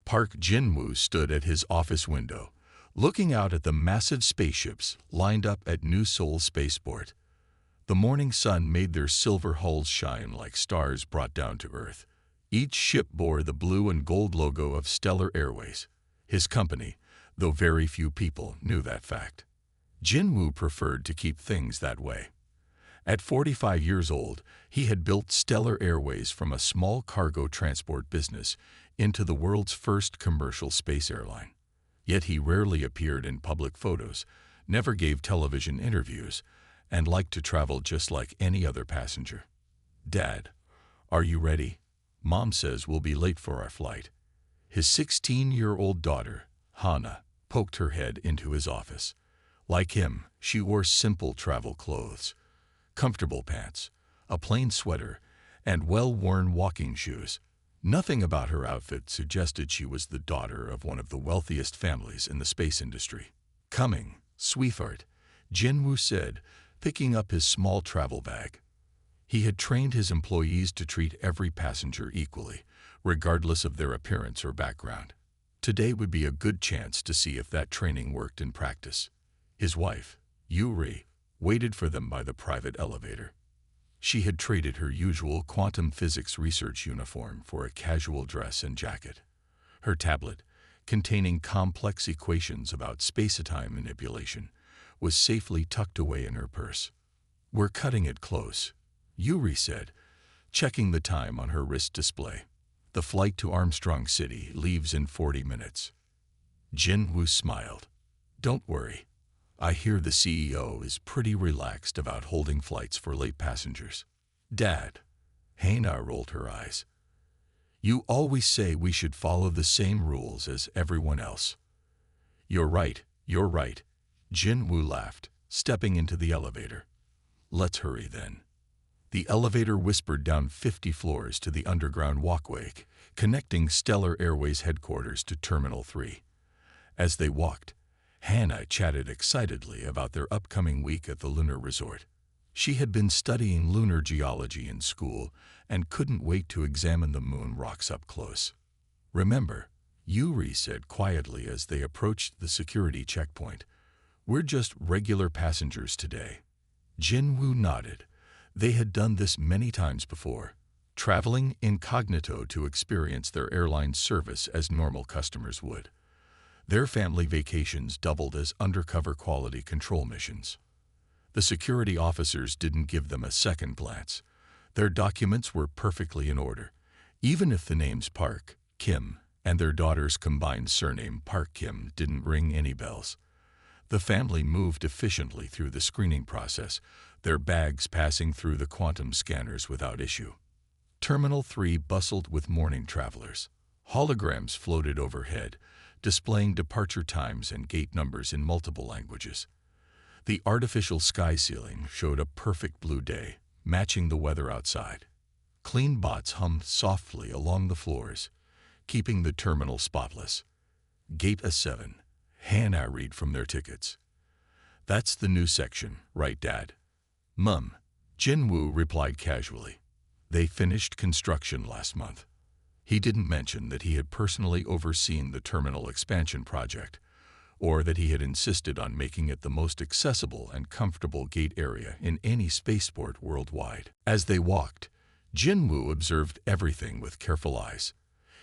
Park Jin-woo stood at his office window, looking out at the massive spaceships lined up at New Seoul Spaceport. The morning sun made their silver hulls shine like stars brought down to Earth. Each ship bore the blue and gold logo of Stellar Airways, his company, though very few people knew that fact. Jin-woo preferred to keep things that way. At 45 years old, he had built Stellar Airways from a small cargo transport business into the world's first commercial space airline. Yet he rarely appeared in public photos, never gave television interviews, and liked to travel just like any other passenger. "Dad, are you ready? Mom says we'll be late for our flight." His 16-year-old daughter, Hannah, poked her head into his office. Like him, she wore simple travel clothes, comfortable pants, a plain sweater, and well-worn walking shoes. Nothing about her outfit suggested she was the daughter of one of the wealthiest families in the space industry. "Coming, sweetheart," Jin-woo said, picking up his small travel bag. He had trained his employees to treat every passenger equally, regardless of their appearance or background. Today would be a good chance to see if that training worked in practice. His wife, Yuri, waited for them by the private elevator. She had traded her usual quantum physics research uniform for a casual dress and jacket. Her tablet, containing complex equations about space-time manipulation, was safely tucked away in her purse. "We're cutting it close," Yuri said, checking the time on her wrist display. "The flight to Armstrong City leaves in 40 minutes. Jin-woo smiled. "Don't worry. I hear the CEO is pretty relaxed about holding flights for late passengers." "Dad," Hannah rolled her eyes. "You always say we should follow the same rules as everyone else." You're right," Jin-woo laughed, stepping into the elevator. "Let's hurry then." The elevator whispered down 50 floors to the underground walkway, connecting Stellar Airways headquarters to Terminal 3. As they walked, Hannah chatted excitedly about their upcoming week at the lunar resort. She had been studying lunar geology in school and couldn't wait to examine the moon rocks up close. "Remember," Yuri said quietly as they approached the security checkpoint, "we're just regular passengers today." Jin-woo nodded. They had done this many times before, traveling incognito to experience their airline service as normal customers would. Their family vacations doubled as undercover quality control missions. The security officers didn't give them a second glance. Their documents were perfectly in order, even if the names Park, Kim, and their daughter's combined surname Park Kim didn't ring any bells. The family moved efficiently through the screening process, their bags passing through the quantum scanners without issue. Terminal 3 bustled with morning travelers. Holograms floated overhead, displaying departure times and gate numbers in multiple languages. The artificial sky ceiling showed a perfect blue day, matching the weather outside. Clean bots hummed softly along the floors, keeping the terminal spotless. "Gate A7, Hannah read from their tickets. "That's the new section, right, Dad?" "Mum," Jin-woo replied casually. "They finished construction last month." He didn't mention that he had personally overseen the terminal expansion project, or that he had insisted on making it the most accessible and comfortable gate area in any spaceport worldwide. As they walked, Jin-woo observed everything with careful eyes.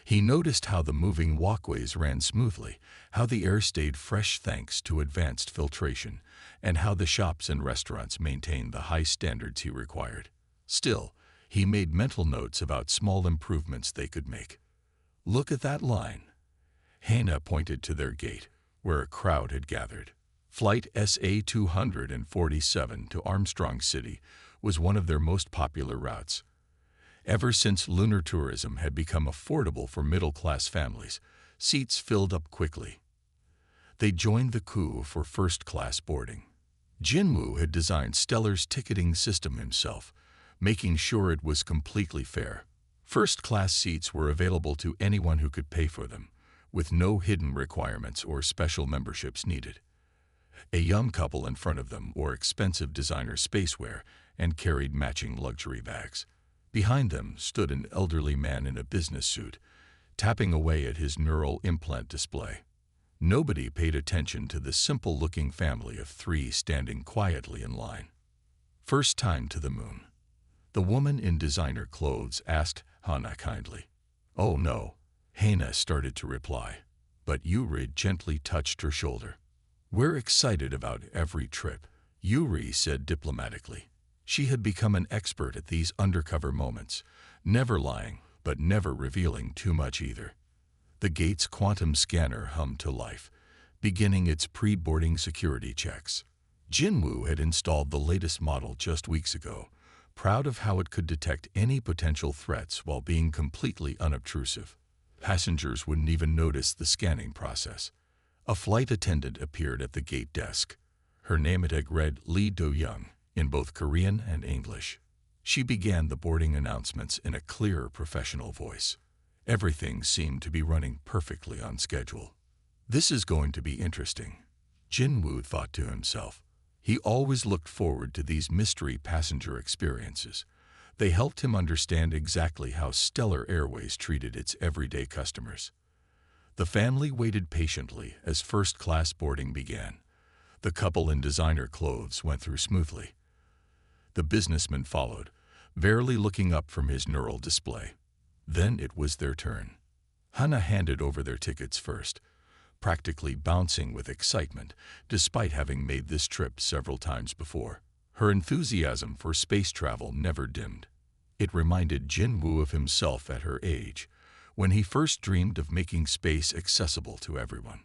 He noticed how the moving walkways ran smoothly, how the air stayed fresh thanks to advanced filtration, and how the shops and restaurants maintained the high standards he required. Still, he made mental notes about small improvements they could make. "Look at that line." Hannah pointed to their gate, where a crowd had gathered. Flight SA-247 to Armstrong City was one of their most popular routes. Ever since lunar tourism had become affordable for middle-class families, seats filled up quickly. They joined the queue for first-class boarding. Jin-woo had designed Stellar's ticketing system himself, making sure it was completely fair. First-class seats were available to anyone who could pay for them, with no hidden requirements or special memberships needed. A young couple in front of them wore expensive designer spacewear and carried matching luxury bags. Behind them stood an elderly man in a business suit, tapping away at his neural implant display. Nobody paid attention to the simple-looking family of three standing quietly in line. "First time to the moon?" the woman in designer clothes asked Hannah kindly. "Oh no," Hannah started to reply, but Yuri gently touched her shoulder. "We're excited about every trip," Yuri said diplomatically. She had become an expert at these undercover moments, never lying, but never revealing too much either. The gate's quantum scanner hummed to life, beginning its pre-boarding security checks. Jinwoo had installed the latest model just weeks ago, proud of how it could detect any potential threats while being completely unobtrusive. Passengers wouldn't even notice the scanning process. A flight attendant appeared at the gate desk. Her name tag read Lee Do-young in both Korean and English. She began the boarding announcements in a clear, professional voice. Everything seemed to be running perfectly on schedule. "This is going to be interesting," Jinwoo thought to himself. He always looked forward to these mystery passenger experiences. They helped him understand exactly how Stellar Airways treated its everyday customers. The family waited patiently as first-class boarding began. The couple in designer clothes went through smoothly. The businessman followed, barely looking up from his neural display. Then it was their turn. Hannah handed over their tickets first, practically bouncing with excitement, despite having made this trip several times before. Her enthusiasm for space travel never dimmed. It reminded Jinwoo of himself at her age, when he first dreamed of making space accessible to everyone.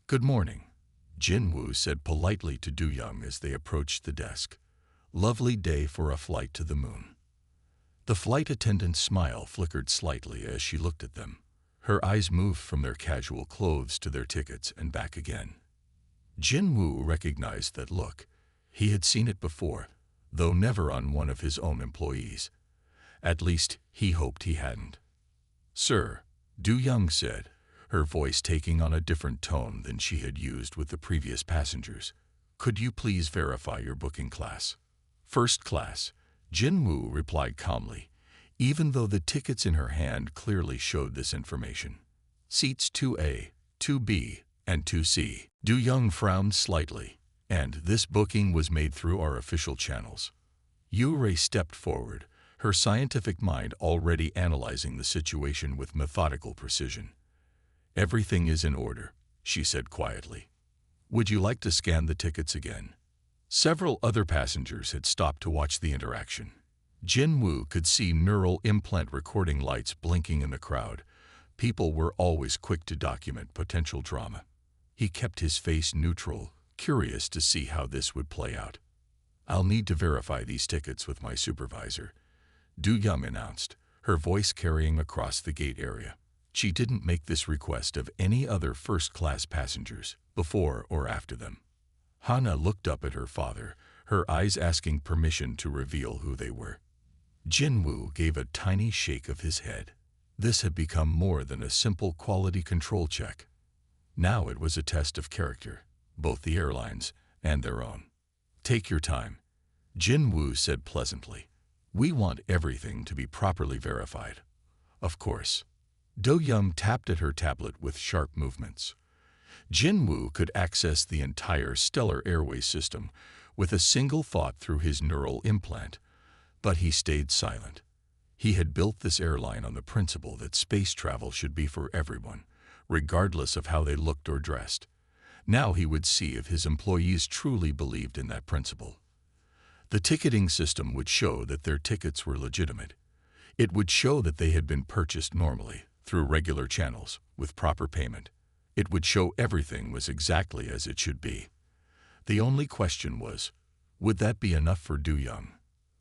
"Good morning," Jinwoo said politely to Do-young as they approached the desk. "Lovely day for a flight to the moon." The flight attendant's smile flickered slightly as she looked at them. Her eyes moved from their casual clothes to their tickets and back again. Jinwoo recognized that look. He had seen it before, though never on one of his own employees. At least, he hoped he hadn't. "Sir," Do-young said, her voice taking on a different tone than she had used with the previous passengers. "Could you please verify your booking class?" "First class," Jinwoo replied calmly, even though the tickets in her hand clearly showed this information. "Seats 2A, 2B, and 2C. Do-young frowned slightly, "and this booking was made through our official channels." Yuri stepped forward, her scientific mind already analyzing the situation with methodical precision. "Everything is in order," she said quietly. "Would you like to scan the tickets again?" Several other passengers had stopped to watch the interaction. Jinwoo could see neural implant recording lights blinking in the crowd. People were always quick to document potential drama. He kept his face neutral, curious to see how this would play out. "I'll need to verify these tickets with my supervisor," Do-young announced, her voice carrying across the gate area. She didn't make this request of any other first-class passengers, before or after them. Hannah looked up at her father, her eyes asking permission to reveal who they were. Jinwoo gave a tiny shake of his head. This had become more than a simple quality control check. Now it was a test of character, both the airlines and their own. "Take your time," Jinwoo said pleasantly. "We want everything to be properly verified." "Of course." Do-young tapped at her tablet with sharp movements. Jinwoo could access the entire Stellar Airways system with a single thought through his neural implant, but he stayed silent. He had built this airline on the principle that space travel should be for everyone, regardless of how they looked or dressed. Now he would see if his employees truly believed in that principle. The ticketing system would show that their tickets were legitimate. It would show that they had been purchased normally, through regular channels, with proper payment. It would show everything was exactly as it should be. The only question was, would that be enough for Do-young?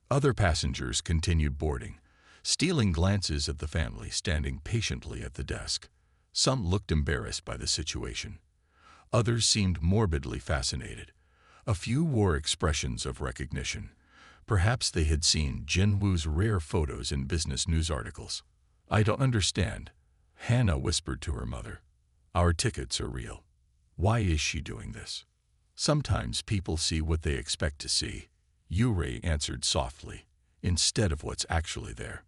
Other passengers continued boarding, stealing glances at the family standing patiently at the desk. Some looked embarrassed by the situation. Others seemed morbidly fascinated. A few wore expressions of recognition. Perhaps they had seen Jinwoo's rare photos in business news articles. "I don't understand," Hannah whispered to her mother. "Our tickets are real. Why is she doing this?" "Sometimes people see what they expect to see," Yuri answered softly, "instead of what's actually there."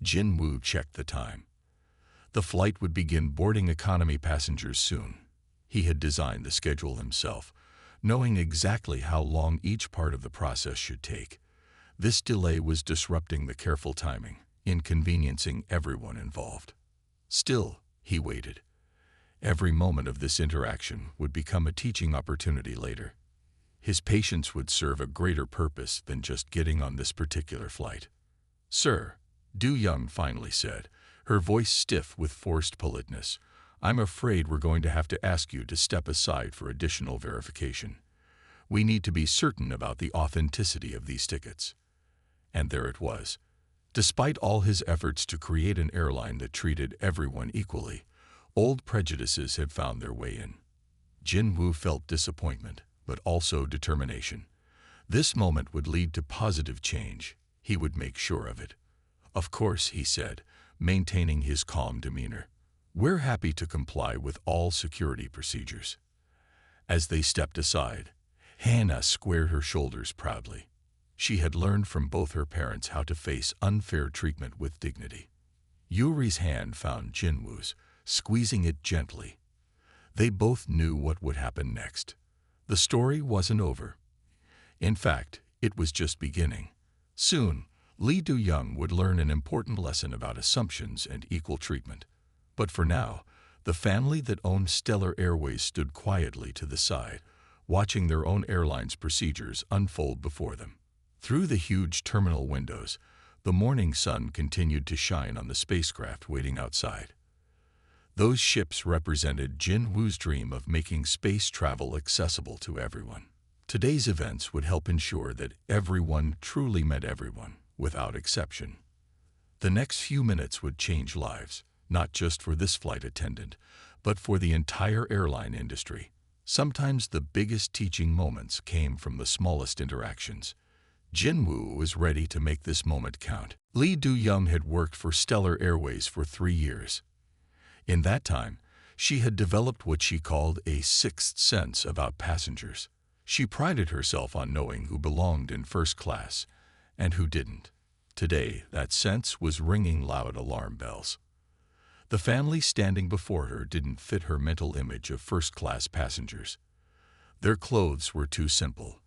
Jinwoo checked the time. The flight would begin boarding economy passengers soon. He had designed the schedule himself, knowing exactly how long each part of the process should take. This delay was disrupting the careful timing, inconveniencing everyone involved. Still, he waited. Every moment of this interaction would become a teaching opportunity later. His patience would serve a greater purpose than just getting on this particular flight. "Sir," Du Young finally said, her voice stiff with forced politeness, "I'm afraid we're going to have to ask you to step aside for additional verification. We need to be certain about the authenticity of these tickets." And there it was. Despite all his efforts to create an airline that treated everyone equally, old prejudices had found their way in. Jin-Woo felt disappointment, but also determination. This moment would lead to positive change. He would make sure of it. "Of course," he said, maintaining his calm demeanor. "We're happy to comply with all security procedures." As they stepped aside, Hannah squared her shoulders proudly. She had learned from both her parents how to face unfair treatment with dignity. Yuri's hand found Jin-Woo's, squeezing it gently. They both knew what would happen next. The story wasn't over. In fact, it was just beginning. Soon, Lee Do-young would learn an important lesson about assumptions and equal treatment. But for now, the family that owned Stellar Airways stood quietly to the side, watching their own airline's procedures unfold before them. Through the huge terminal windows, the morning sun continued to shine on the spacecraft waiting outside. Those ships represented Jin-Woo's dream of making space travel accessible to everyone. Today's events would help ensure that everyone truly met everyone, without exception. The next few minutes would change lives, not just for this flight attendant, but for the entire airline industry. Sometimes the biggest teaching moments came from the smallest interactions. Jin-Woo was ready to make this moment count. Lee Do-young had worked for Stellar Airways for 3 years. In that time, she had developed what she called a sixth sense about passengers. She prided herself on knowing who belonged in first class and who didn't. Today, that sense was ringing loud alarm bells. The family standing before her didn't fit her mental image of first-class passengers. Their clothes were too simple,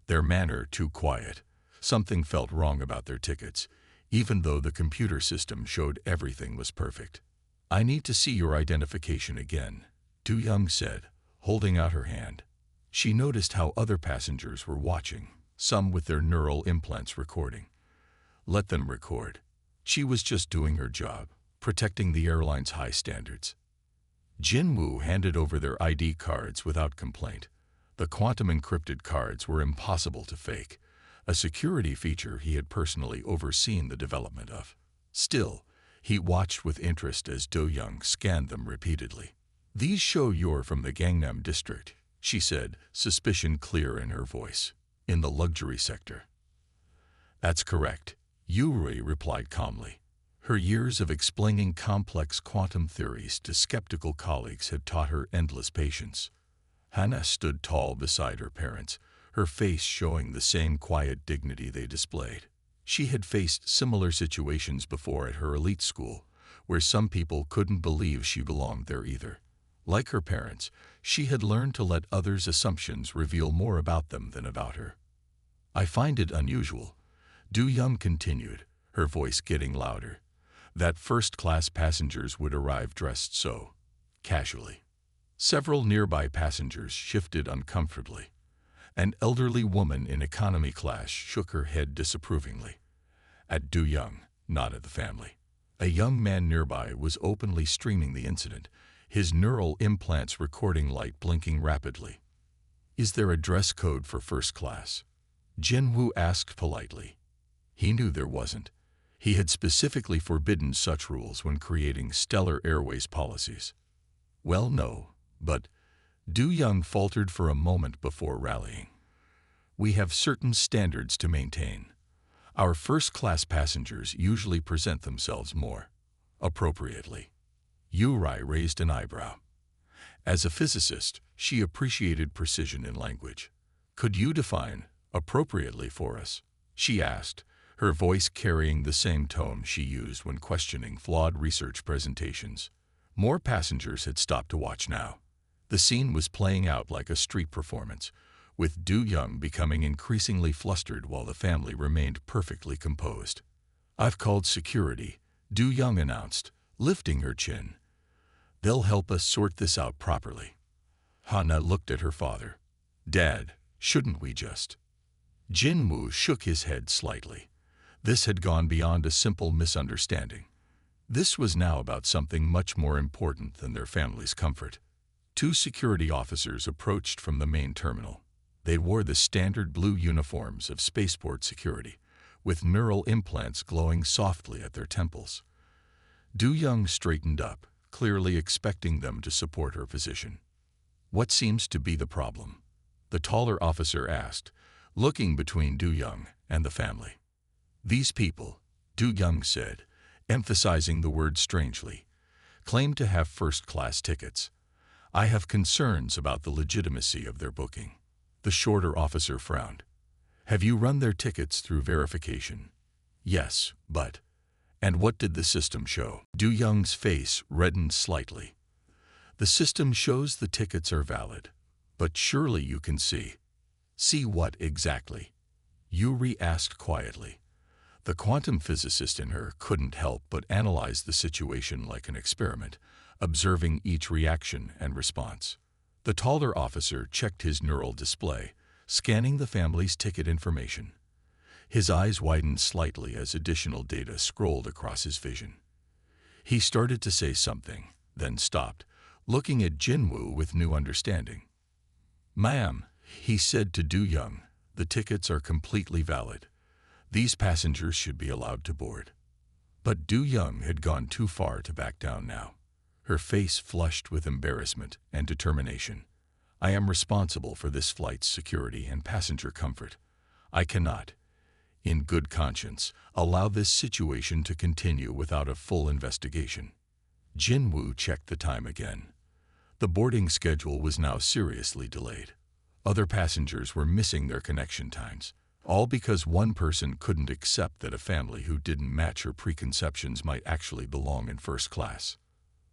their manner too quiet. Something felt wrong about their tickets, even though the computer system showed everything was perfect. "I need to see your identification again," Do-young said, holding out her hand. She noticed how other passengers were watching, some with their neural implants recording. Let them record. She was just doing her job, protecting the airline's high standards. Jin-Woo handed over their ID cards without complaint. The quantum-encrypted cards were impossible to fake, a security feature he had personally overseen the development of. Still, he watched with interest as Do-young scanned them repeatedly. "These show you're from the Gangnam district," she said, suspicion clear in her voice. "In the luxury sector." "That's correct," Yuri replied calmly. Her years of explaining complex quantum theories to skeptical colleagues had taught her endless patience. Hannah stood tall beside her parents, her face showing the same quiet dignity they displayed. She had faced similar situations before at her elite school, where some people couldn't believe she belonged there either. Like her parents, she had learned to let others' assumptions reveal more about them than about her. "I find it unusual," Do-young continued, her voice getting louder, "that first-class passengers would arrive dressed so casually." Several nearby passengers shifted uncomfortably. An elderly woman in economy class shook her head disapprovingly. At Do-young, not at the family. A young man nearby was openly streaming the incident, his neural implants recording light blinking rapidly. "Is there a dress code for first class?" Jin-Woo asked politely. He knew there wasn't. He had specifically forbidden such rules when creating Stellar Airways policies. "Well, no, but..." Do-young faltered for a moment before rallying. "We have certain standards to maintain. Our first-class passengers usually present themselves more appropriately." Yuri raised an eyebrow. As a physicist, she appreciated precision in language. "Could you define appropriately for us?" she asked, her voice carrying the same tone she used when questioning flawed research presentations. More passengers had stopped to watch now. The scene was playing out like a street performance, with Du Young becoming increasingly flustered while the family remained perfectly composed. "I've called security," Du Young announced, lifting her chin. "They'll help us sort this out properly." Hana looked at her father. "Dad, shouldn't we just?" Jinwoo shook his head slightly. This had gone beyond a simple misunderstanding. This was now about something much more important than their family's comfort. Two security officers approached from the main terminal. They wore the standard blue uniforms of spaceport security, with neural implants glowing softly at their temples. Du Young straightened up, clearly expecting them to support her position. "What seems to be the problem?" the taller officer asked, looking between Du Young and the family. "These people," Du Young said, emphasizing the word strangely, "claim to have first-class tickets. I have concerns about the legitimacy of their booking." The shorter officer frowned. "Have you run their tickets through verification?" "Yes, but—" "And what did the system show?" Du Young's face reddened slightly. "The system shows the tickets are valid. But surely you can see." "See what exactly?" Yuri asked quietly. The quantum physicist in her couldn't help but analyze the situation like an experiment, observing each reaction and response. The taller officer checked his neural display, scanning the family's ticket information. His eyes widened slightly as additional data scrolled across his vision. He started to say something, then stopped, looking at Jinwoo with new understanding. "Ma'am," he said to Du Young, "the tickets are completely valid. These passengers should be allowed to board." But Du Young had gone too far to back down now. Her face flushed with embarrassment and determination. "I am responsible for this flight's security and passenger comfort. I cannot, in good conscience, allow this situation to continue without a full investigation." Jinwoo checked the time again. The boarding schedule was now seriously delayed. Other passengers were missing their connection times, all because one person couldn't accept that a family who didn't match her preconceptions might actually belong in first class.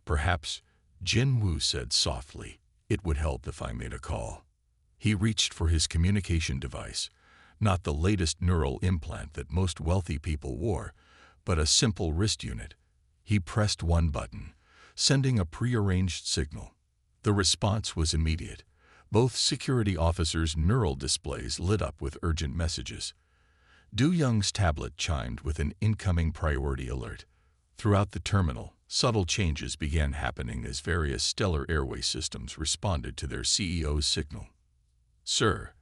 "Perhaps," Jinwoo said softly, "it would help if I made a call." He reached for his communication device, not the latest neural implant that most wealthy people wore, but a simple wrist unit. He pressed one button, sending a prearranged signal. The response was immediate. Both security officers' neural displays lit up with urgent messages. Du Young's tablet chimed with an incoming priority alert. Throughout the terminal, subtle changes began happening as various Stellar Airways systems responded to their CEO's signal. "Sir,"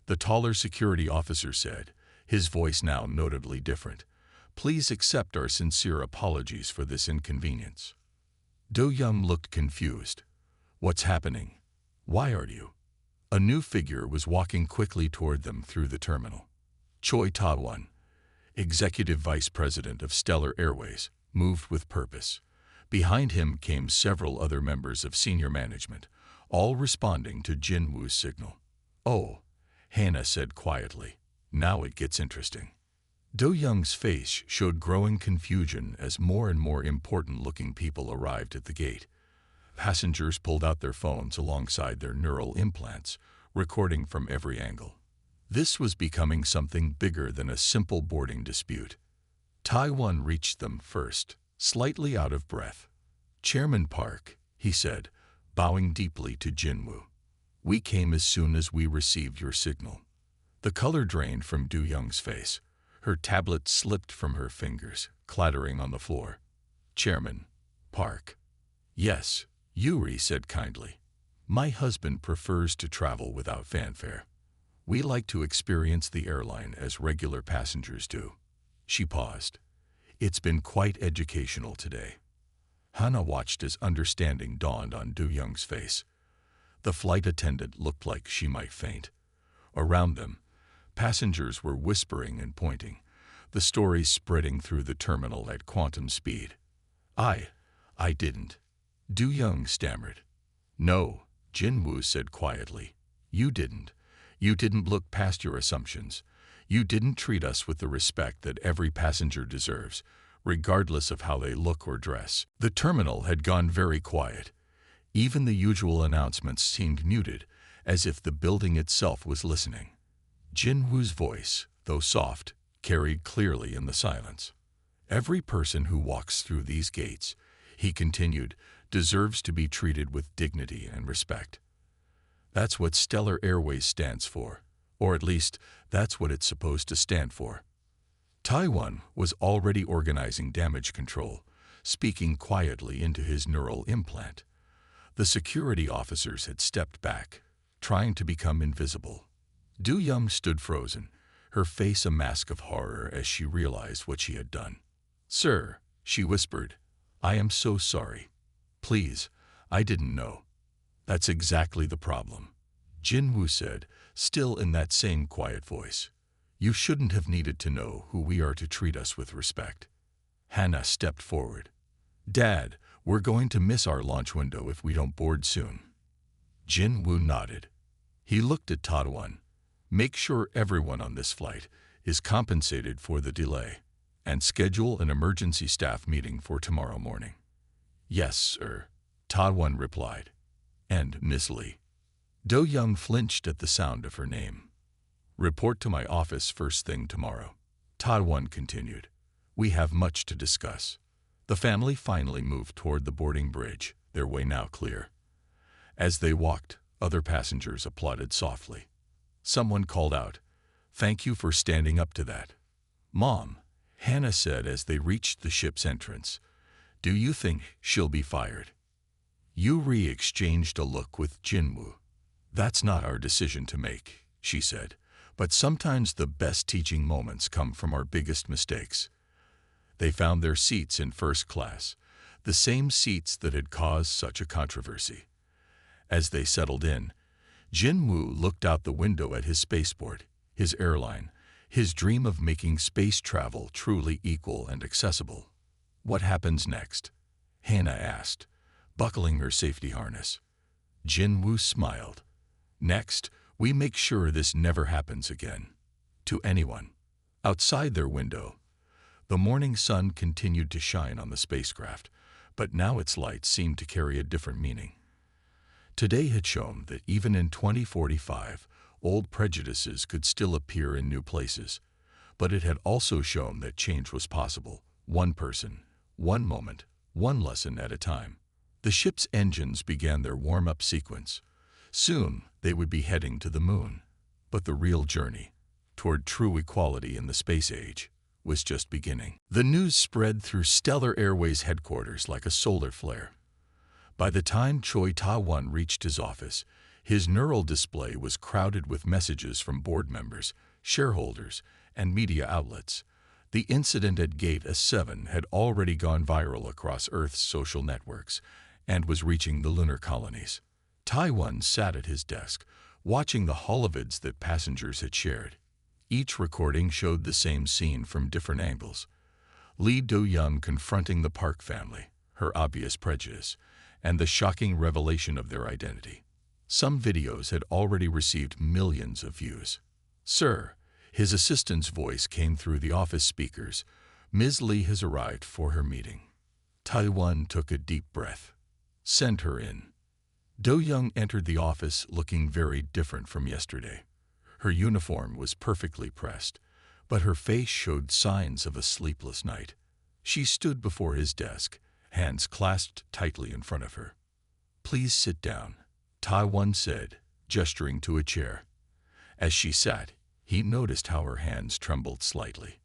the taller security officer said, his voice now notably different, "please accept our sincere apologies for this inconvenience." Du Young looked confused. "What's happening? Why are you?" A new figure was walking quickly toward them through the terminal. Choi Ta-won, executive vice president of Stellar Airways, moved with purpose. Behind him came several other members of senior management, all responding to Jinwoo's signal. "Oh," Hannah said quietly, "now it gets interesting." Do Young's face showed growing confusion as more and more important-looking people arrived at the gate. Passengers pulled out their phones alongside their neural implants, recording from every angle. This was becoming something bigger than a simple boarding dispute. Taiwan reached them first, slightly out of breath. "Chairman Park," he said, bowing deeply to Jinwoo. "We came as soon as we received your signal." The color drained from Du Young's face. Her tablet slipped from her fingers, clattering on the floor. "Chairman Park." "Yes," Yuri said kindly. "My husband prefers to travel without fanfare. We like to experience the airline as regular passengers do." She paused. "It's been quite educational today." Hana watched as understanding dawned on Du Young's face. The flight attendant looked like she might faint. Around them, passengers were whispering and pointing, the stories spreading through the terminal at quantum speed. I didn't," Du Young stammered. "No," Jinwoo said quietly. You didn't look past your assumptions. You didn't treat us with the respect that every passenger deserves, regardless of how they look or dress. The terminal had gone very quiet. Even the usual announcements seemed muted, as if the building itself was listening. Jin-woo's voice, though soft, carried clearly in the silence. Every person who walks through these gates, he continued, deserves to be treated with dignity and respect. That's what Stellar Airways stands for, or at least that's what it's supposed to stand for. Taiwan was already organizing damage control, speaking quietly into his neural implant. The security officers had stepped back, trying to become invisible. Du Young stood frozen, her face a mask of horror as she realized what she had done. "Sir," she whispered, "I am so sorry. Please, I didn't know." "That's exactly the problem," Jin-woo said, still in that same quiet voice. "You shouldn't have needed to know who we are to treat us with respect." Hannah stepped forward. "Dad, we're going to miss our launch window if we don't board soon." Jin-woo nodded. He looked at Taiwan. "Make sure everyone on this flight is compensated for the delay, and schedule an emergency staff meeting for tomorrow morning." "Yes, sir," Taiwan replied. "And Miss Lee." Do Young flinched at the sound of her name. "Report to my office first thing tomorrow," Taiwan continued. "We have much to discuss." The family finally moved toward the boarding bridge, their way now clear. As they walked, other passengers applauded softly. Someone called out, "Thank you for standing up to that." "Mom," Hannah said as they reached the ship's entrance, "do you think she'll be fired?" Yuri exchanged a look with Jin-woo. "That's not our decision to make," she said, "but sometimes the best teaching moments come from our biggest mistakes." They found their seats in first class, the same seats that had caused such a controversy. As they settled in, Jin-woo looked out the window at his spaceport, his airline, his dream of making space travel truly equal and accessible. "What happens next?" Hannah asked, buckling her safety harness. Jin-woo smiled. "Next, we make sure this never happens again. To anyone." Outside their window, the morning sun continued to shine on the spacecraft, but now its light seemed to carry a different meaning. Today had shown that even in 2045, old prejudices could still appear in new places, but it had also shown that change was possible, one person, one moment, one lesson at a time. The ship's engines began their warm-up sequence. Soon, they would be heading to the moon. But the real journey, toward true equality in the space age, was just beginning. The news spread through Stellar Airways headquarters like a solar flare. By the time Choi Ta-won reached his office, his neural display was crowded with messages from board members, shareholders, and media outlets. The incident at Gate S7 had already gone viral across Earth's social networks and was reaching the lunar colonies. Taiwan sat at his desk, watching the holovids that passengers had shared. Each recording showed the same scene from different angles. Lee Do-young confronting the Park family, her obvious prejudice, and the shocking revelation of their identity. Some videos had already received millions of views. "Sir," his assistant's voice came through the office speakers, "Ms. Lee has arrived for her meeting." Taiwan took a deep breath. "Send her in." Do-young entered the office looking very different from yesterday. Her uniform was perfectly pressed, but her face showed signs of a sleepless night. She stood before his desk, hands clasped tightly in front of her. "Please sit down," Taiwan said, gesturing to a chair. As she sat, he noticed how her hands trembled slightly.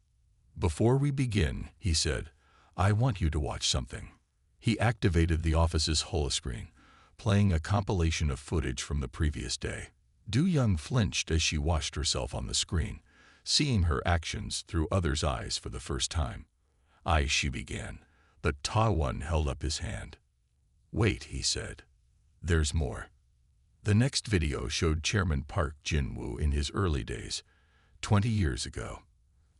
"Before we begin," he said, "I want you to watch something." He activated the office's holoscreen, playing a compilation of footage from the previous day. Do-young flinched as she watched herself on the screen, seeing her actions through others' eyes for the first time. She began, but Taiwan held up his hand. "Wait," he said. "There's more." The next video showed Chairman Park Jin-woo in his early days, 20 years ago.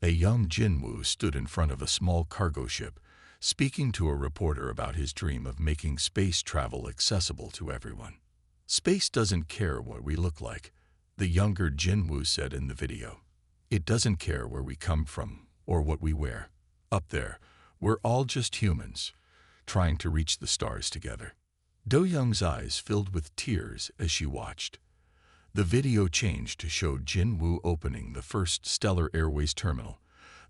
A young Jin-woo stood in front of a small cargo ship, speaking to a reporter about his dream of making space travel accessible to everyone. "Space doesn't care what we look like," the younger Jin-woo said in the video. It doesn't care where we come from or what we wear. Up there, we're all just humans, trying to reach the stars together. Do Young's eyes filled with tears as she watched. The video changed to show Jin Woo opening the first Stellar Airways terminal,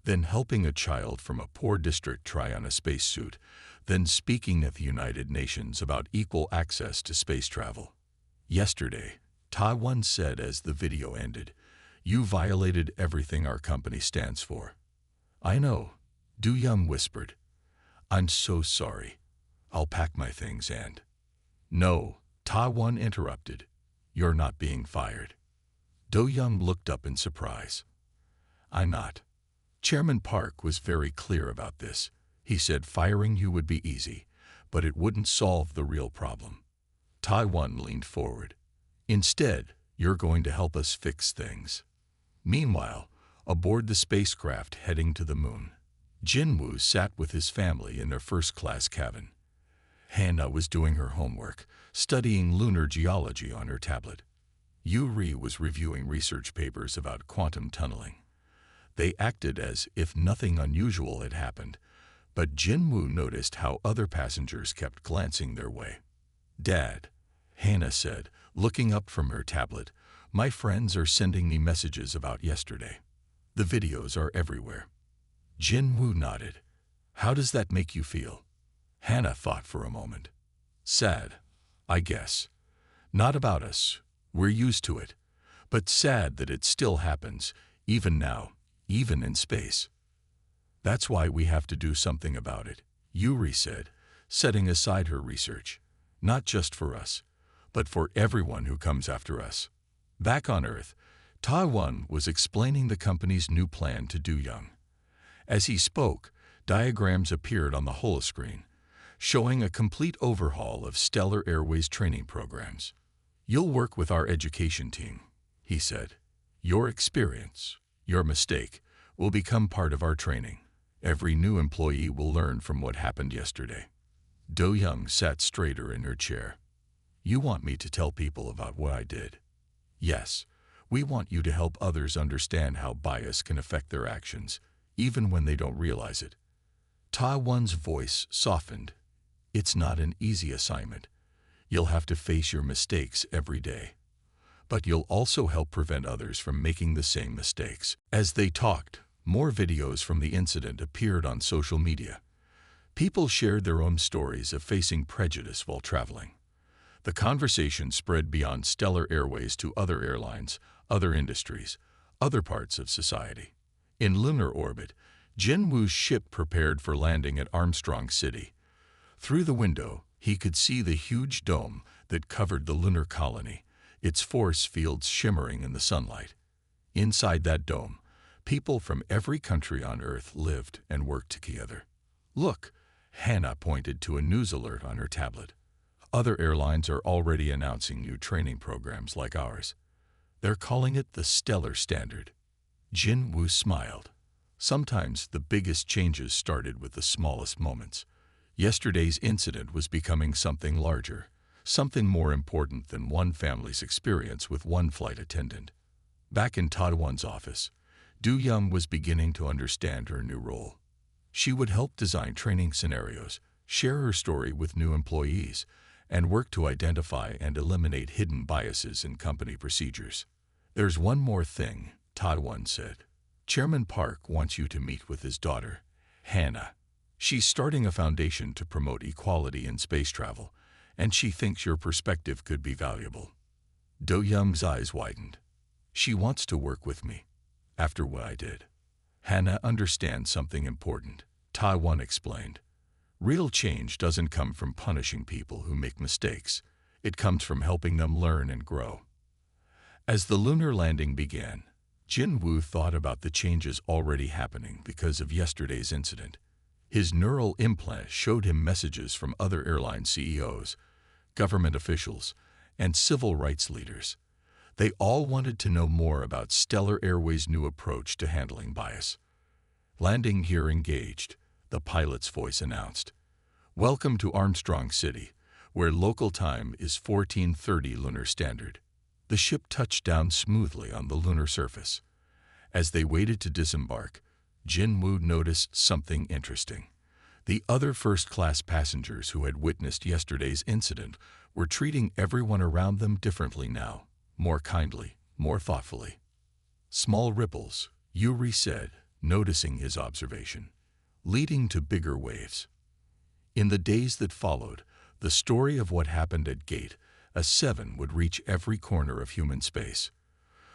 then helping a child from a poor district try on a spacesuit, then speaking at the United Nations about equal access to space travel. Yesterday, Taiwan said as the video ended, "You violated everything our company stands for." "I know," Do Young whispered. "I'm so sorry. I'll pack my things and—" "No," Taiwan interrupted. "You're not being fired." Do Young looked up in surprise. "I'm not." Chairman Park was very clear about this. He said firing you would be easy, but it wouldn't solve the real problem. Taiwan leaned forward. "Instead, you're going to help us fix things." Meanwhile, aboard the spacecraft heading to the moon, Jin Woo sat with his family in their first-class cabin. Hannah was doing her homework, studying lunar geology on her tablet. Yuri was reviewing research papers about quantum tunneling. They acted as if nothing unusual had happened, but Jin Woo noticed how other passengers kept glancing their way. "Dad," Hannah said, looking up from her tablet, "my friends are sending me messages about yesterday. The videos are everywhere." Jin Woo nodded. "How does that make you feel?" Hannah thought for a moment. "Sad, I guess. Not about us. We're used to it. But sad that it still happens, even now, even in space." "That's why we have to do something about it," Yuri said, setting aside her research. "Not just for us, but for everyone who comes after us." Back on Earth, Taiwan was explaining the company's new plan to Do Young. As he spoke, diagrams appeared on the holoscreen, showing a complete overhaul of Stellar Airways training programs. "You'll work with our education team," he said. "Your experience, your mistake, will become part of our training. Every new employee will learn from what happened yesterday." Do Young sat straighter in her chair. "You want me to tell people about what I did?" "Yes, we want you to help others understand how bias can affect their actions, even when they don't realize it." Taiwan's voice softened. "It's not an easy assignment. You'll have to face your mistakes every day. But you'll also help prevent others from making the same mistakes." As they talked, more videos from the incident appeared on social media. People shared their own stories of facing prejudice while traveling. The conversation spread beyond Stellar Airways to other airlines, other industries, other parts of society. In lunar orbit, Jin Woo's ship prepared for landing at Armstrong City. Through the window, he could see the huge dome that covered the lunar colony, its force fields shimmering in the sunlight. Inside that dome, people from every country on Earth lived and worked together. "Look," Hannah pointed to a news alert on her tablet. "Other airlines are already announcing new training programs like ours. They're calling it the Stellar Standard." Jin Woo smiled. Sometimes the biggest changes started with the smallest moments. Yesterday's incident was becoming something larger, something more important than one family's experience with one flight attendant. Back in Taiwan's office, Do Young was beginning to understand her new role. She would help design training scenarios, share her story with new employees, and work to identify and eliminate hidden biases in company procedures. "There's one more thing," Taiwan said. "Chairman Park wants you to meet with his daughter, Hannah. She's starting a foundation to promote equality in space travel, and she thinks your perspective could be valuable." Do Young's eyes widened. "She wants to work with me, after what I did." "Hannah understands something important," Taiwan explained. "Real change doesn't come from punishing people who make mistakes. It comes from helping them learn and grow." As the lunar landing began, Jin Woo thought about the changes already happening because of yesterday's incident. His neural implant showed him messages from other airline CEOs, government officials, and civil rights leaders. They all wanted to know more about Stellar Airways' new approach to handling bias. "Landing here engaged," the pilot's voice announced. "Welcome to Armstrong City, where local time is 14:30 Lunar Standard." The ship touched down smoothly on the lunar surface. As they waited to disembark, Jin-woo noticed something interesting. The other first-class passengers who had witnessed yesterday's incident were treating everyone around them differently now, more kindly, more thoughtfully. Small ripples, Yuri said, noticing his observation, leading to bigger waves. In the days that followed, the story of what happened at Gate A7 would reach every corner of human space.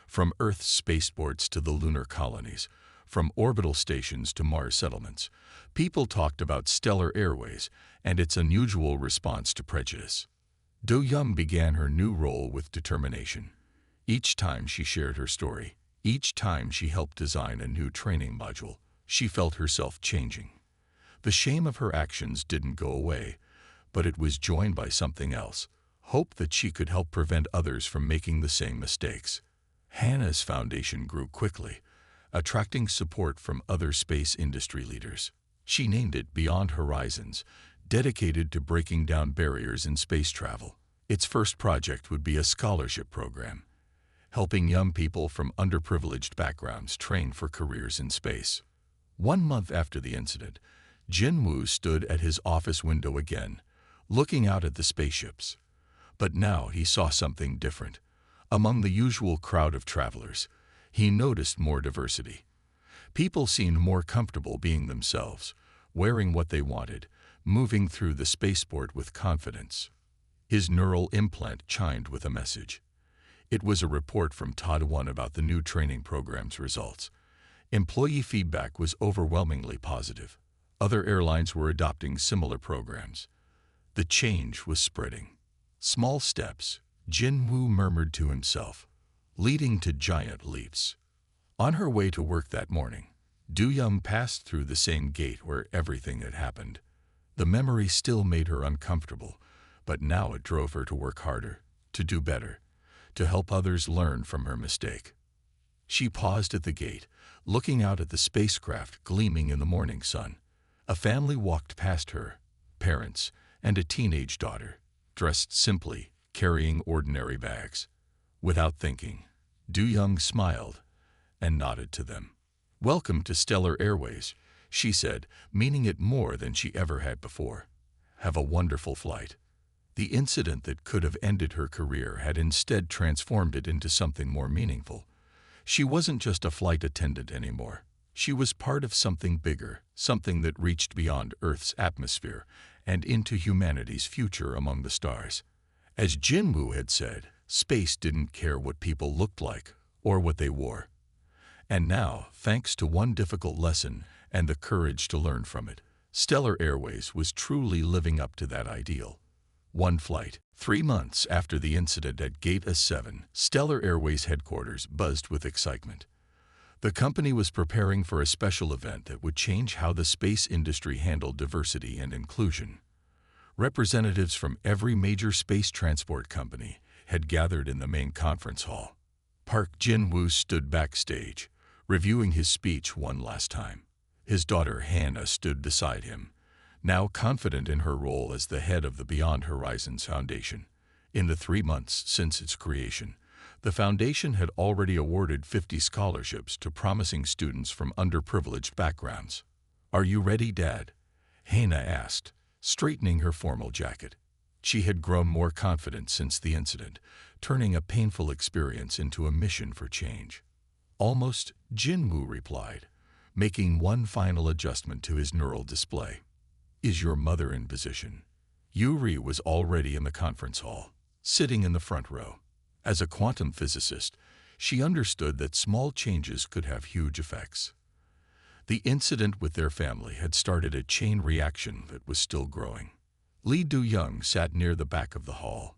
From Earth's spaceports to the lunar colonies, from orbital stations to Mars settlements, people talked about Stellar Airways and its unusual response to prejudice. Do-young began her new role with determination. Each time she shared her story, each time she helped design a new training module, she felt herself changing. The shame of her actions didn't go away, but it was joined by something else, hope that she could help prevent others from making the same mistakes. Hannah's foundation grew quickly, attracting support from other space industry leaders. She named it Beyond Horizons, dedicated to breaking down barriers in space travel. Its first project would be a scholarship program, helping young people from underprivileged backgrounds train for careers in space. 1 month after the incident, Jin-woo stood at his office window again, looking out at the spaceships. But now he saw something different. Among the usual crowd of travelers, he noticed more diversity. People seemed more comfortable being themselves, wearing what they wanted, moving through the spaceport with confidence. His neural implant chimed with a message. It was a report from Taiwan about the new training program's results. Employee feedback was overwhelmingly positive. Other airlines were adopting similar programs. The change was spreading. Small steps, Jin-woo murmured to himself, leading to giant leaps. On her way to work that morning, Do-young passed through the same gate where everything had happened. The memory still made her uncomfortable, but now it drove her to work harder, to do better, to help others learn from her mistake. She paused at the gate, looking out at the spacecraft gleaming in the morning sun. A family walked past her, parents and a teenage daughter, dressed simply, carrying ordinary bags. Without thinking, Do-young smiled and nodded to them. "Welcome to Stellar Airways," she said, meaning it more than she ever had before. "Have a wonderful flight." The incident that could have ended her career had instead transformed it into something more meaningful. She wasn't just a flight attendant anymore. She was part of something bigger, something that reached beyond Earth's atmosphere and into humanity's future among the stars. As Jin-woo had said, space didn't care what people looked like or what they wore. And now, thanks to one difficult lesson and the courage to learn from it, Stellar Airways was truly living up to that ideal. One flight. 3 months after the incident at Gate A7, Stellar Airways headquarters buzzed with excitement. The company was preparing for a special event that would change how the space industry handled diversity and inclusion. Representatives from every major space transport company had gathered in the main conference hall. Park Jin-woo stood backstage, reviewing his speech one last time. His daughter Hannah stood beside him, now confident in her role as the head of the Beyond Horizons Foundation. In the 3 months since its creation, the foundation had already awarded 50 scholarships to promising students from underprivileged backgrounds. "Are you ready, Dad?" Hannah asked, straightening her formal jacket. She had grown more confident since the incident, turning a painful experience into a mission for change. "Almost," Jin-woo replied, making one final adjustment to his neural display. "Is your mother in position?" Yuri was already in the conference hall, sitting in the front row. As a quantum physicist, she understood that small changes could have huge effects. The incident with their family had started a chain reaction that was still growing. Lee Do-young sat near the back of the hall.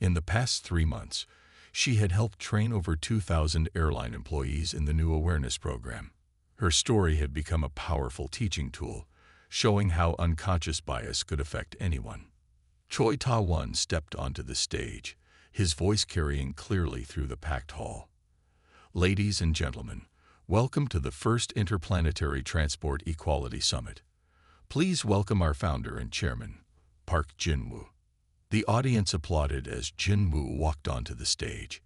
In the past 3 months, she had helped train over 2,000 airline employees in the new awareness program. Her story had become a powerful teaching tool, showing how unconscious bias could affect anyone. Choi Ta-won stepped onto the stage, his voice carrying clearly through the packed hall. "Ladies and gentlemen, welcome to the first Interplanetary Transport Equality Summit. Please welcome our founder and chairman, Park Jin-woo." The audience applauded as Jin-woo walked onto the stage.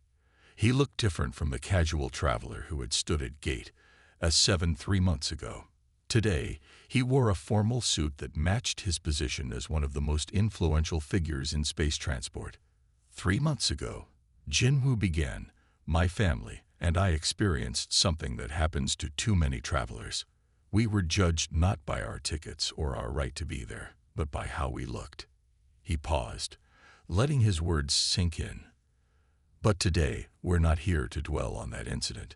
He looked different from the casual traveler who had stood at gate S7 3 months ago. Today, he wore a formal suit that matched his position as one of the most influential figures in space transport. 3 months ago, Jinwoo began, "My family and I experienced something that happens to too many travelers. We were judged not by our tickets or our right to be there, but by how we looked." He paused, letting his words sink in. But today, we're not here to dwell on that incident.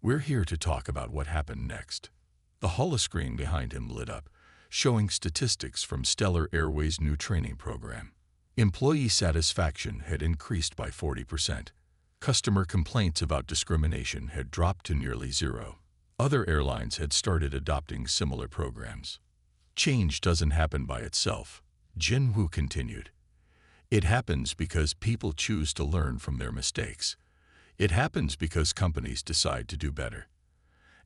We're here to talk about what happened next. The holoscreen behind him lit up, showing statistics from Stellar Airways' new training program. Employee satisfaction had increased by 40%. Customer complaints about discrimination had dropped to nearly zero. Other airlines had started adopting similar programs. Change doesn't happen by itself, Jinwoo continued. It happens because people choose to learn from their mistakes. It happens because companies decide to do better.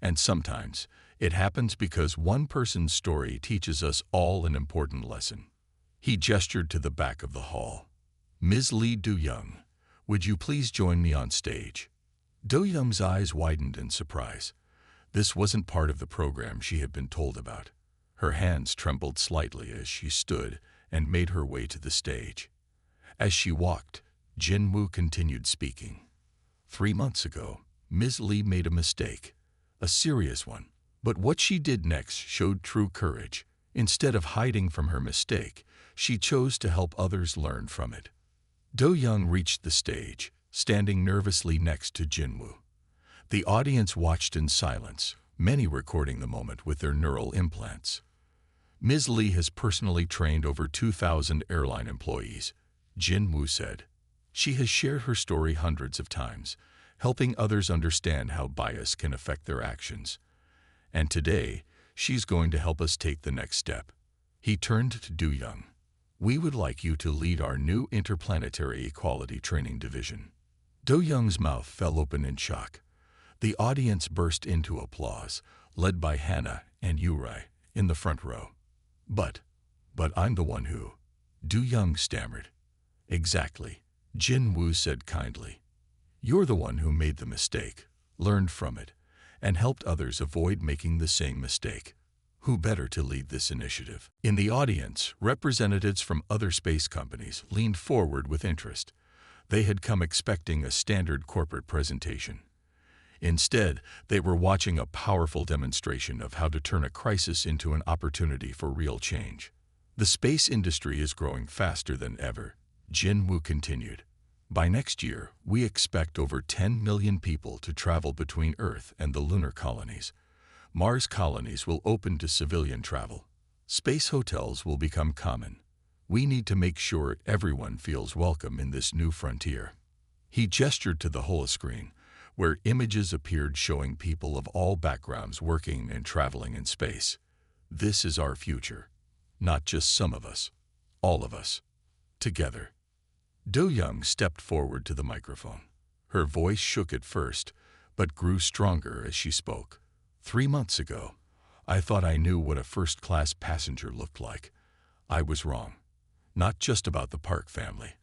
And sometimes, it happens because one person's story teaches us all an important lesson. He gestured to the back of the hall. "Ms. Lee Do-young, would you please join me on stage?" Do-young's eyes widened in surprise. This wasn't part of the program she had been told about. Her hands trembled slightly as she stood and made her way to the stage. As she walked, Jinwoo continued speaking. 3 months ago, Ms. Lee made a mistake, a serious one. But what she did next showed true courage. Instead of hiding from her mistake, she chose to help others learn from it. Do-young reached the stage, standing nervously next to Jinwoo. The audience watched in silence, many recording the moment with their neural implants. "Ms. Lee has personally trained over 2,000 airline employees," Jinwoo said. "She has shared her story hundreds of times, helping others understand how bias can affect their actions. And today, she's going to help us take the next step." He turned to Do-young. "We would like you to lead our new interplanetary equality training division." Do-young's mouth fell open in shock. The audience burst into applause, led by Hannah and Yuri in the front row. But I'm the one who," Do-young stammered. "Exactly," Jinwoo said kindly. "You're the one who made the mistake, learned from it, and helped others avoid making the same mistake. Who better to lead this initiative?" In the audience, representatives from other space companies leaned forward with interest. They had come expecting a standard corporate presentation. Instead, they were watching a powerful demonstration of how to turn a crisis into an opportunity for real change. "The space industry is growing faster than ever," Jinwoo continued. "By next year, we expect over 10 million people to travel between Earth and the lunar colonies. Mars colonies will open to civilian travel. Space hotels will become common. We need to make sure everyone feels welcome in this new frontier." He gestured to the holoscreen, where images appeared showing people of all backgrounds working and traveling in space. "This is our future. Not just some of us. All of us. Together." Do-young stepped forward to the microphone. Her voice shook at first, but grew stronger as she spoke. 3 months ago, I thought I knew what a first-class passenger looked like. I was wrong. Not just about the Park family,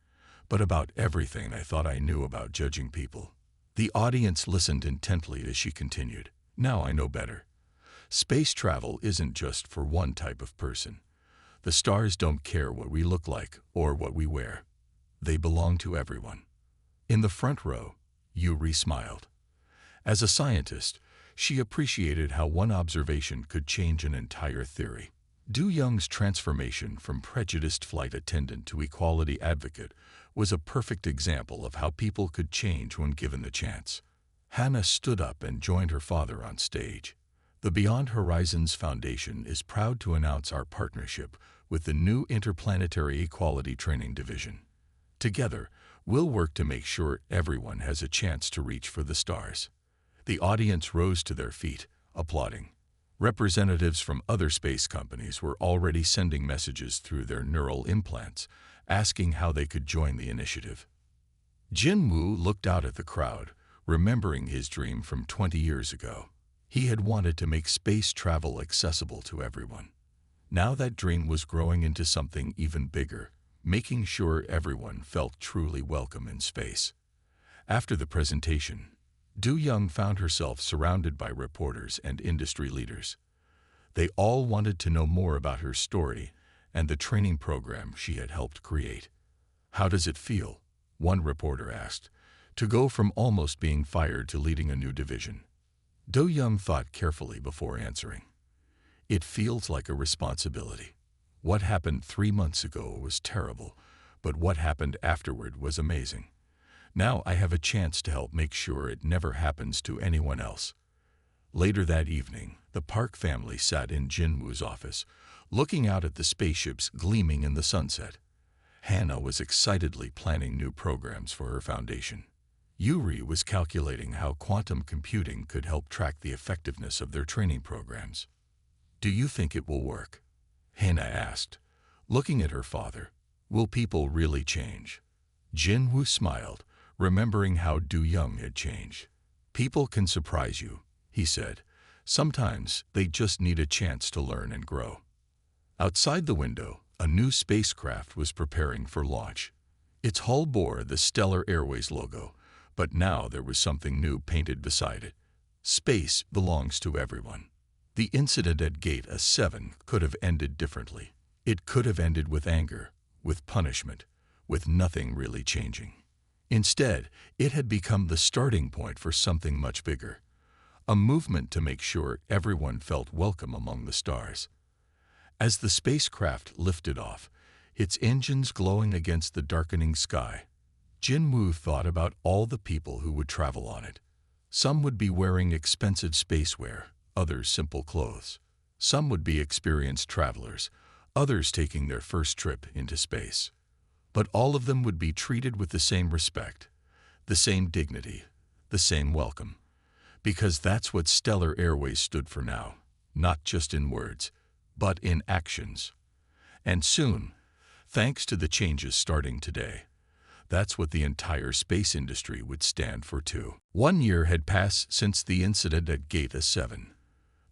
but about everything I thought I knew about judging people." The audience listened intently as she continued. "Now I know better. Space travel isn't just for one type of person. The stars don't care what we look like or what we wear. They belong to everyone." In the front row, Yuri smiled. As a scientist, she appreciated how one observation could change an entire theory. Do-young's transformation from prejudiced flight attendant to equality advocate was a perfect example of how people could change when given the chance. Hannah stood up and joined her father on stage. "The Beyond Horizons Foundation is proud to announce our partnership with the new Interplanetary Equality Training Division. Together, we'll work to make sure everyone has a chance to reach for the stars." The audience rose to their feet, applauding. Representatives from other space companies were already sending messages through their neural implants, asking how they could join the initiative. Jinwoo looked out at the crowd, remembering his dream from 20 years ago. He had wanted to make space travel accessible to everyone. Now that dream was growing into something even bigger, making sure everyone felt truly welcome in space. After the presentation, Du Young found herself surrounded by reporters and industry leaders. They all wanted to know more about her story and the training program she had helped create. "How does it feel?" one reporter asked, "to go from almost being fired to leading a new division?" Du Young thought carefully before answering. "It feels like a responsibility. What happened 3 months ago was terrible, but what happened afterward was amazing. Now I have a chance to help make sure it never happens to anyone else." Later that evening, the Park family sat in Jinwoo's office, looking out at the spaceships gleaming in the sunset. Hannah was excitedly planning new programs for her foundation. Yuri was calculating how quantum computing could help track the effectiveness of their training programs. "Do you think it will work?" Hannah asked, looking at her father. "Will people really change?" Jinwoo smiled, remembering how Du Young had changed. "People can surprise you," he said. "Sometimes they just need a chance to learn and grow." Outside the window, a new spacecraft was preparing for launch. Its hull bore the Stellar Airways logo, but now there was something new painted beside it. "Space belongs to everyone." The incident at Gate A7 could have ended differently. It could have ended with anger, with punishment, with nothing really changing. Instead, it had become the starting point for something much bigger. A movement to make sure everyone felt welcome among the stars. As the spacecraft lifted off, its engines glowing against the darkening sky, Jinwoo thought about all the people who would travel on it. Some would be wearing expensive spacewear, others simple clothes. Some would be experienced travelers, others taking their first trip into space. But all of them would be treated with the same respect, the same dignity, the same welcome. Because that's what Stellar Airways stood for now, not just in words, but in actions. And soon, thanks to the changes starting today, that's what the entire space industry would stand for too. 1 year had passed since the incident at Gate A7.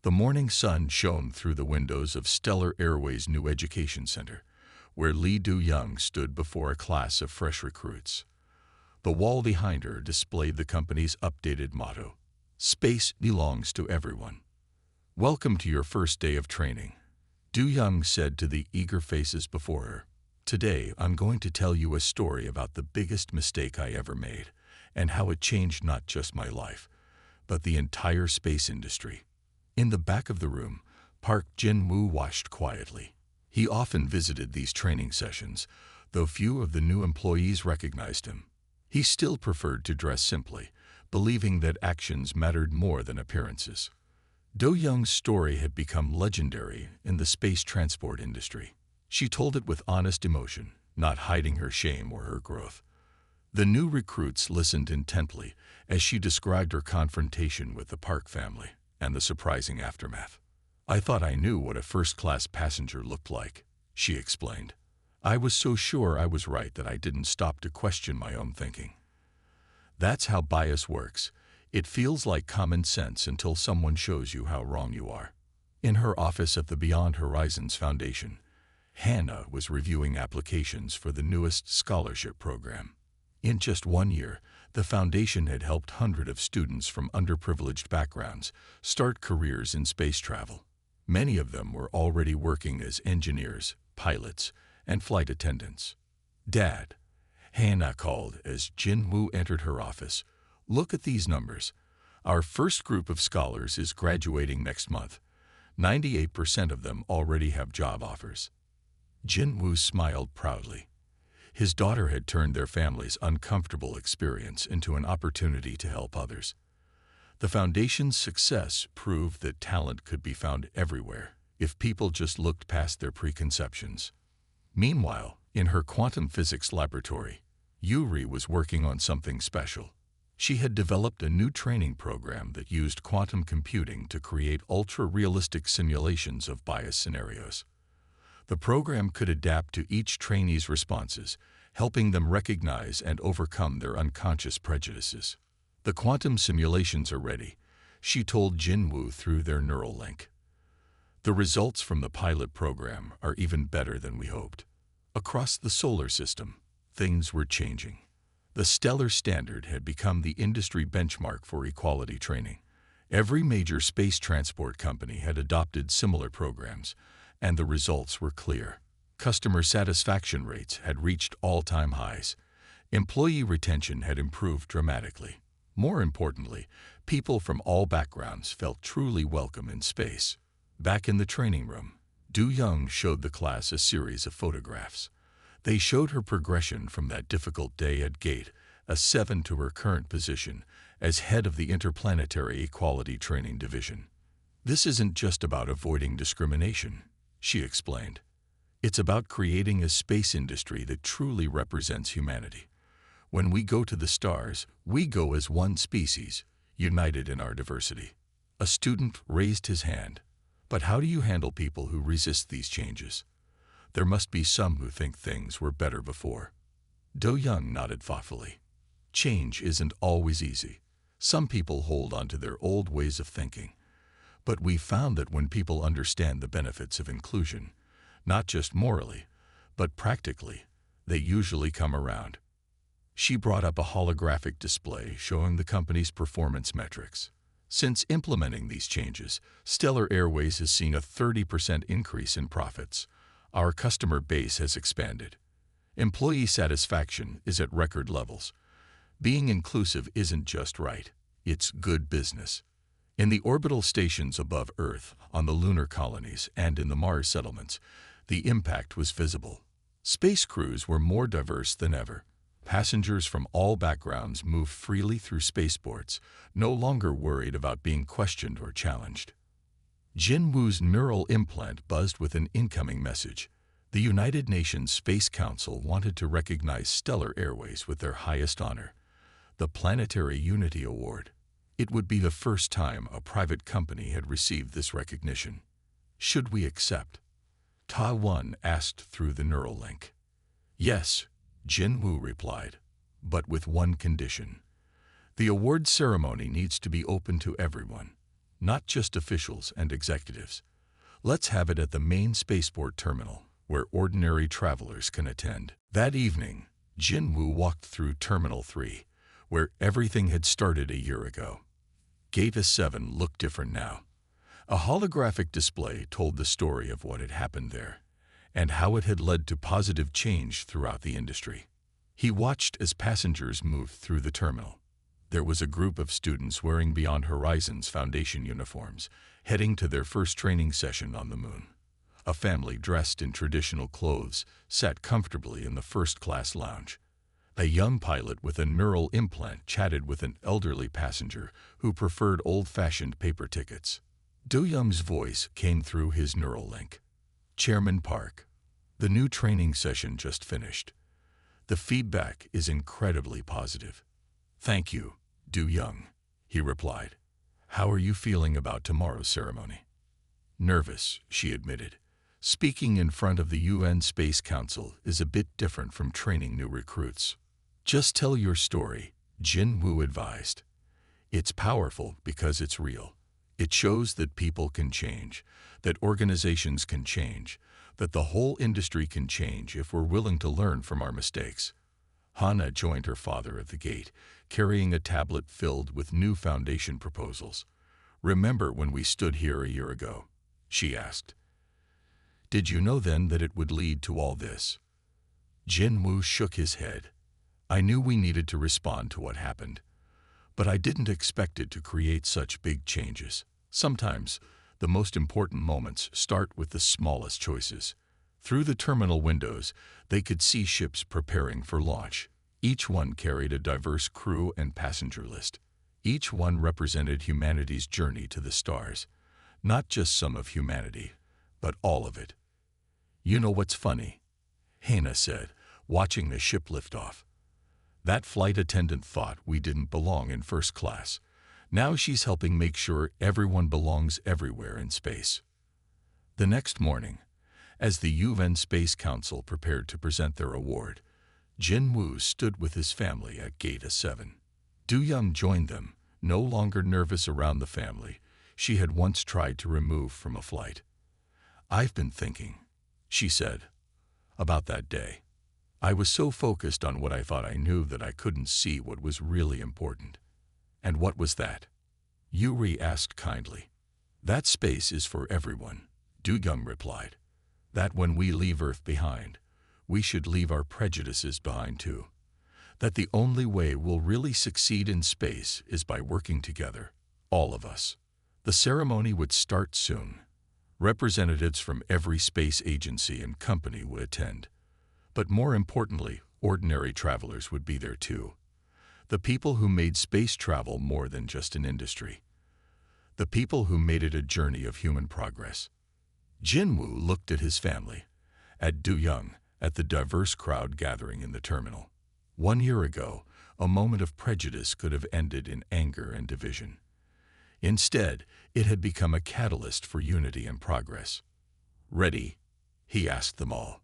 The morning sun shone through the windows of Stellar Airways' new education center, where Lee Du-young stood before a class of fresh recruits. The wall behind her displayed the company's updated motto, "Space belongs to everyone." "Welcome to your first day of training," Du-young said to the eager faces before her. "Today I'm going to tell you a story about the biggest mistake I ever made, and how it changed not just my life, but the entire space industry." In the back of the room, Park Jin-woo watched quietly. He often visited these training sessions, though few of the new employees recognized him. He still preferred to dress simply, believing that actions mattered more than appearances. Do-young's story had become legendary in the space transport industry. She told it with honest emotion, not hiding her shame or her growth. The new recruits listened intently as she described her confrontation with the Park family and the surprising aftermath. "I thought I knew what a first-class passenger looked like," she explained. "I was so sure I was right that I didn't stop to question my own thinking." That's how bias works. It feels like common sense until someone shows you how wrong you are. In her office at the Beyond Horizons Foundation, Hannah was reviewing applications for the newest scholarship program. In just 1 year, the foundation had helped hundreds of students from underprivileged backgrounds start careers in space travel. Many of them were already working as engineers, pilots, and flight attendants. "Dad," Hannah called as Jin-woo entered her office, "look at these numbers. Our first group of scholars is graduating next month. 98% of them already have job offers." Jin-woo smiled proudly. His daughter had turned their family's uncomfortable experience into an opportunity to help others. The foundation's success proved that talent could be found everywhere if people just looked past their preconceptions. Meanwhile, in her quantum physics laboratory, Yuri was working on something special. She had developed a new training program that used quantum computing to create ultra-realistic simulations of bias scenarios. The program could adapt to each trainee's responses, helping them recognize and overcome their unconscious prejudices. "The quantum simulations are ready," she told Jin-woo through their neural link. "The results from the pilot program are even better than we hoped." Across the solar system, things were changing. The Stellar Standard had become the industry benchmark for equality training. Every major space transport company had adopted similar programs, and the results were clear. Customer satisfaction rates had reached all-time highs. Employee retention had improved dramatically. More importantly, people from all backgrounds felt truly welcome in space. Back in the training room, Du-young showed the class a series of photographs. They showed her progression from that difficult day at Gate, a 7, to her current position as head of the Interplanetary Equality Training Division. "This isn't just about avoiding discrimination," she explained. "It's about creating a space industry that truly represents humanity. When we go to the stars, we go as one species, united in our diversity." A student raised his hand. "But how do you handle people who resist these changes? There must be some who think things were better before." Do-young nodded thoughtfully. "Change isn't always easy. Some people hold on to their old ways of thinking. But we found that when people understand the benefits of inclusion, not just morally, but practically, they usually come around." She brought up a holographic display showing the company's performance metrics. Since implementing these changes, Stellar Airways has seen a 30% increase in profits. Our customer base has expanded. Employee satisfaction is at record levels. Being inclusive isn't just right, it's good business. In the orbital stations above Earth, on the lunar colonies, and in the Mars settlements, the impact was visible. Space crews were more diverse than ever. Passengers from all backgrounds moved freely through spaceports, no longer worried about being questioned or challenged. Jin-woo's neural implant buzzed with an incoming message. The United Nations Space Council wanted to recognize Stellar Airways with their highest honor, the Planetary Unity Award. It would be the first time a private company had received this recognition. "Should we accept?" Ta-1 asked through the neural link. "Yes," Jin-woo replied, "but with one condition. The award ceremony needs to be open to everyone, not just officials and executives. Let's have it at the main spaceport terminal, where ordinary travelers can attend." That evening, Jin-woo walked through Terminal 3, where everything had started a year ago. Gate A7 looked different now. A holographic display told the story of what had happened there, and how it had led to positive change throughout the industry. He watched as passengers moved through the terminal. There was a group of students wearing Beyond Horizon's Foundation uniforms, heading to their first training session on the moon. A family dressed in traditional clothes sat comfortably in the first-class lounge. A young pilot with a neural implant chatted with an elderly passenger who preferred old-fashioned paper tickets. Do-young's voice came through his neural link. "Chairman Park, the new training session just finished. The feedback is incredibly positive." "Thank you, Do-young," he replied. "How are you feeling about tomorrow's ceremony?" "Nervous," she admitted. "Speaking in front of the UN Space Council is a bit different from training new recruits." "Just tell your story," Jin-woo advised. "It's powerful because it's real. It shows that people can change, that organizations can change, that the whole industry can change if we're willing to learn from our mistakes." Hana joined her father at the gate, carrying a tablet filled with new foundation proposals. "Remember when we stood here a year ago?" she asked. "Did you know then that it would lead to all this?" Jin-woo shook his head. "I knew we needed to respond to what happened, but I didn't expect it to create such big changes. Sometimes, the most important moments start with the smallest choices." Through the terminal windows, they could see ships preparing for launch. Each one carried a diverse crew and passenger list. Each one represented humanity's journey to the stars. Not just some of humanity, but all of it. "You know what's funny?" Hana said, watching the ship lift off. "That flight attendant thought we didn't belong in first class. Now she's helping make sure everyone belongs everywhere in space." The next morning, as the UN Space Council prepared to present their award, Jin-woo stood with his family at Gate A7. Do-young joined them, no longer nervous around the family she had once tried to remove from a flight. "I've been thinking," she said, "about that day. I was so focused on what I thought I knew that I couldn't see what was really important. And what was that? Yuri asked kindly. That space is for everyone, Du Young replied. That when we leave Earth behind, we should leave our prejudices behind too. That the only way we'll really succeed in space is by working together, all of us. The ceremony would start soon. Representatives from every space agency and company would attend. But more importantly, ordinary travelers would be there too. The people who made space travel more than just an industry. The people who made it a journey of human progress. Jinwoo looked at his family, at Du Young, at the diverse crowd gathering in the terminal. 1 year ago, a moment of prejudice could have ended in anger and division. Instead, it had become a catalyst for unity and progress. Ready? He asked them all.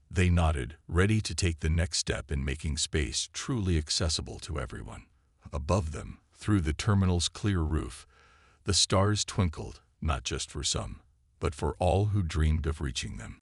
They nodded, ready to take the next step in making space truly accessible to everyone. Above them, through the terminal's clear roof, the stars twinkled, not just for some, but for all who dreamed of reaching them.